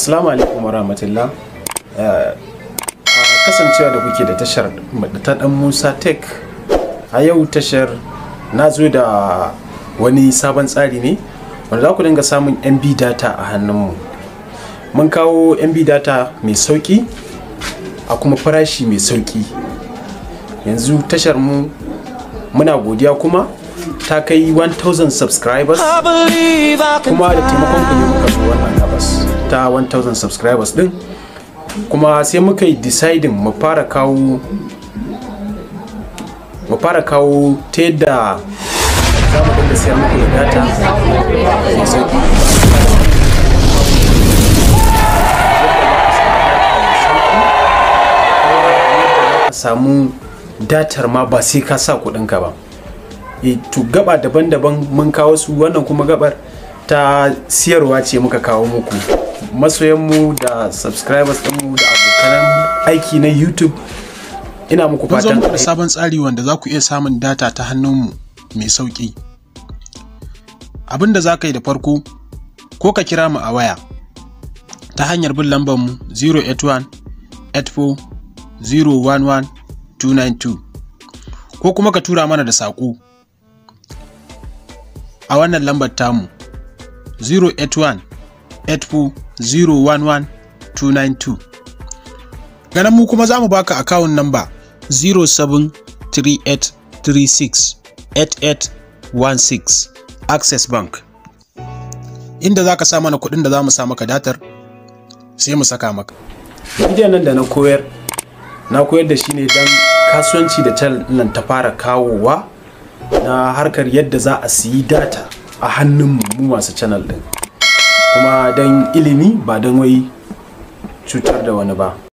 Assalamu alaikum warahmatullah. Kasancewa da kuke da tashar ta dan Musa Tech. A yau tashar na zo da wani sabon tsari ne wanda za ku dinga samun MB data a hannunmu. Mun kawo MB data mai sauki a kuma farashi mai sauki. Yanzu tashar mu muna godiya kuma ta kai 1000 subscribers kuma da taimakon ku ne muka zo wannan gabas ta 1000 subscribers din, kuma sai muka yi deciding mu fara kawo ta yadda za mu dinga sayar muku da data mai sauki. Samu datar ma ba sai ka sa kudinka ba. To gaba daban-daban mun kawo su, wannan kuma gabar ta siyarwa ce muka kawo muku. Masoyanmu da subscribers ɗinmu da abokan aiki na YouTube, ina muku fatan da sabon tsari wanda za ku iya samun data ta hannunmu mai sauki. Abinda za ka yi da farko, ko ka kira mu a waya ta hanyar bin lambar mu 081 84 011 292, ko kuma ka tura mana da saƙo a wannan lambar tamu 081 84 011 292. Ganan mu kuma za mu baka akawun namba 0738368816 Access Bank, inda za ka sa mana kuɗin da za mu sa maka datar sai mu saka maka. Bidiyon nan da na koyar da shi ne don kasuwanci da channel nan ta fara kawowa na harkar yadda za a siyi data a hannun mu masu channel din, kuma don ilimi ba don wai cutar da wani ba.